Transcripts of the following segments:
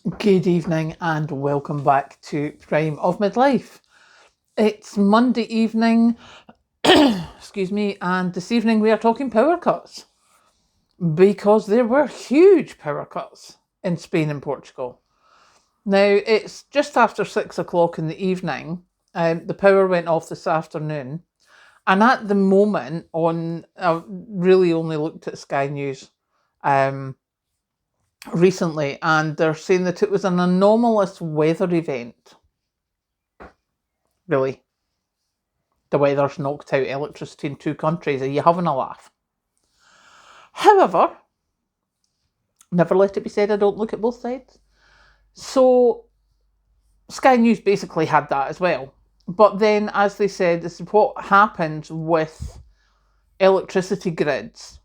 Good evening and welcome back to Prime of Midlife. It's Monday evening, excuse me, and this evening we are talking power cuts because there were huge power cuts in Spain and Portugal. Now it's just after 6 o'clock in the evening. The power went off this afternoon, and at the moment, I really only looked at Sky News. Recently, and they're saying that it was an anomalous weather event. Really, the weather's knocked out electricity in two countries. Are you having a laugh? However, never let it be said I don't look at both sides. So Sky News basically had that as well. But then, as they said, this is what happens with electricity grids,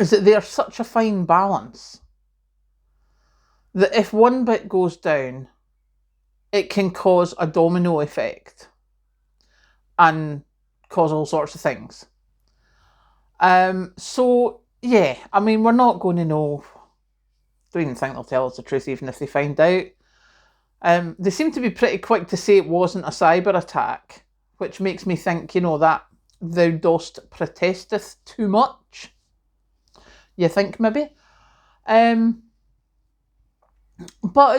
is that they're such a fine balance that if one bit goes down, it can cause a domino effect and cause all sorts of things. So yeah, I mean, we're not going to know. Don't even think they'll tell us the truth, even if they find out. They seem to be pretty quick to say it wasn't a cyber attack, which makes me think, that thou dost protesteth too much. You think maybe? But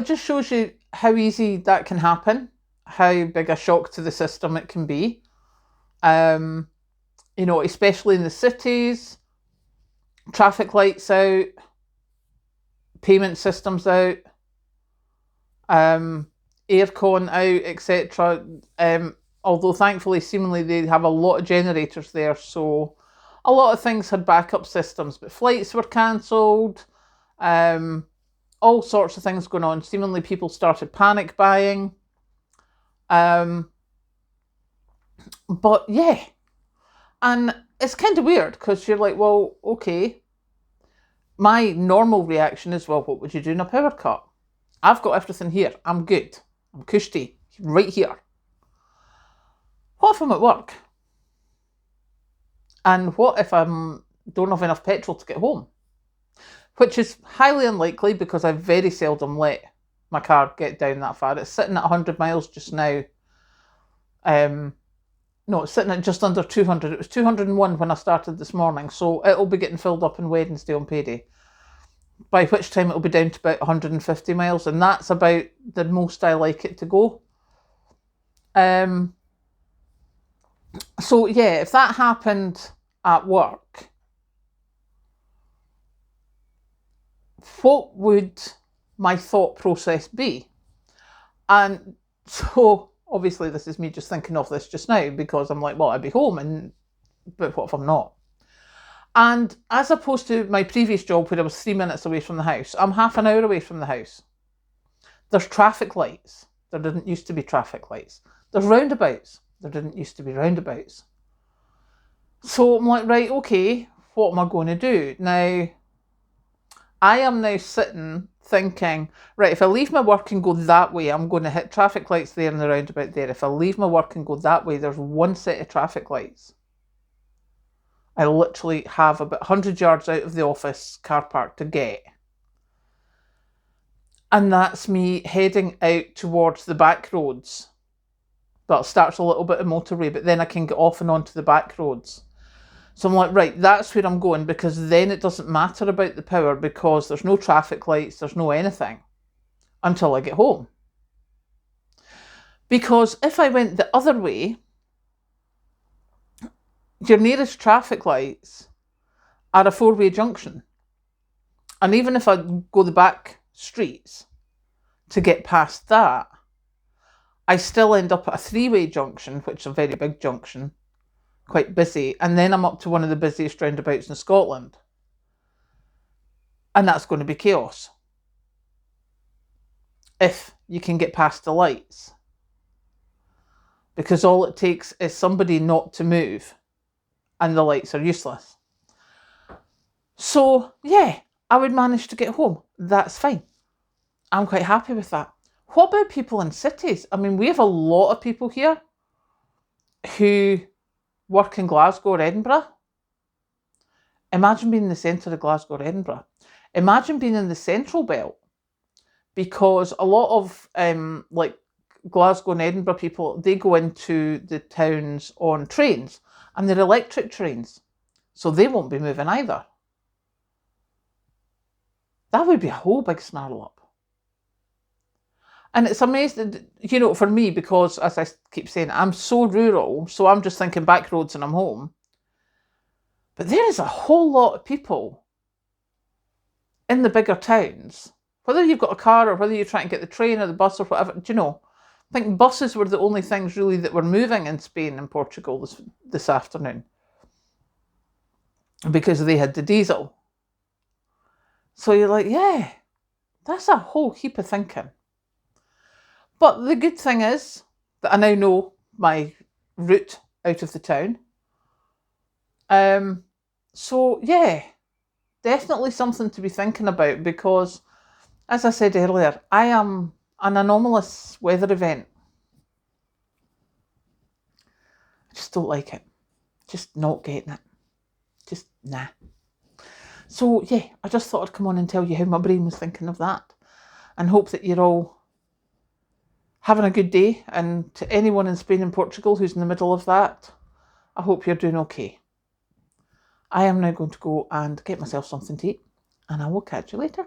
it just shows you how easy that can happen, how big a shock to the system it can be. Especially in the cities, traffic lights out, payment systems out, aircon out, etc. Although thankfully, seemingly they have a lot of generators there, so a lot of things had backup systems, but flights were cancelled, all sorts of things going on. Seemingly people started panic buying. But yeah, and it's kind of weird because you're like, well, okay. My normal reaction is, well, what would you do in a power cut? I've got everything here. I'm good. I'm cushy, right here. What if I'm at work? And what if I don't have enough petrol to get home? Which is highly unlikely because I very seldom let my car get down that far. It's sitting at 100 miles just now. No, it's sitting at just under 200. It was 201 when I started this morning, so it'll be getting filled up on Wednesday on payday. By which time it'll be down to about 150 miles, and that's about the most I like it to go. So yeah, if that happened at work, what would my thought process be? And so obviously this is me just thinking of this just now because I'm like, well, I'd be home, but what if I'm not? And as opposed to my previous job where I was 3 minutes away from the house, I'm half an hour away from the house. There's traffic lights. There didn't used to be traffic lights. There's roundabouts. There didn't used to be roundabouts. So I'm like, right, okay, what am I going to do? Now, I am now sitting thinking, right, if I leave my work and go that way, I'm going to hit traffic lights there and the roundabout there. If I leave my work and go that way, there's one set of traffic lights. I literally have about 100 yards out of the office car park to get. And that's me heading out towards the back roads. Well, it starts a little bit of motorway, but then I can get off and onto the back roads. So I'm like, right, that's where I'm going, because then it doesn't matter about the power because there's no traffic lights, there's no anything until I get home. Because if I went the other way, your nearest traffic lights are a four-way junction. And even if I go the back streets to get past that, I still end up at a three-way junction, which is a very big junction, quite busy, and then I'm up to one of the busiest roundabouts in Scotland. And that's going to be chaos. If you can get past the lights. Because all it takes is somebody not to move and the lights are useless. So, yeah, I would manage to get home. That's fine. I'm quite happy with that. What about people in cities? I mean, we have a lot of people here who work in Glasgow or Edinburgh. Imagine being in the centre of Glasgow or Edinburgh. Imagine being in the central belt because a lot of like Glasgow and Edinburgh people, they go into the towns on trains, and they're electric trains, so they won't be moving either. That would be a whole big snarl up. And it's amazing, you know, for me, because as I keep saying, I'm so rural, so I'm just thinking back roads and I'm home. But there is a whole lot of people in the bigger towns, whether you've got a car or whether you're trying to get the train or the bus or whatever, do you know, I think buses were the only things really that were moving in Spain and Portugal this afternoon, because they had the diesel. So you're like, yeah, that's a whole heap of thinking. But the good thing is that I now know my route out of the town. So yeah, definitely something to be thinking about, because, as I said earlier, I am an anomalous weather event. I just don't like it. Just not getting it. Just nah. So yeah, I just thought I'd come on and tell you how my brain was thinking of that, and hope that you're all having a good day. And to anyone in Spain and Portugal who's in the middle of that, I hope you're doing okay. I am now going to go and get myself something to eat, and I will catch you later.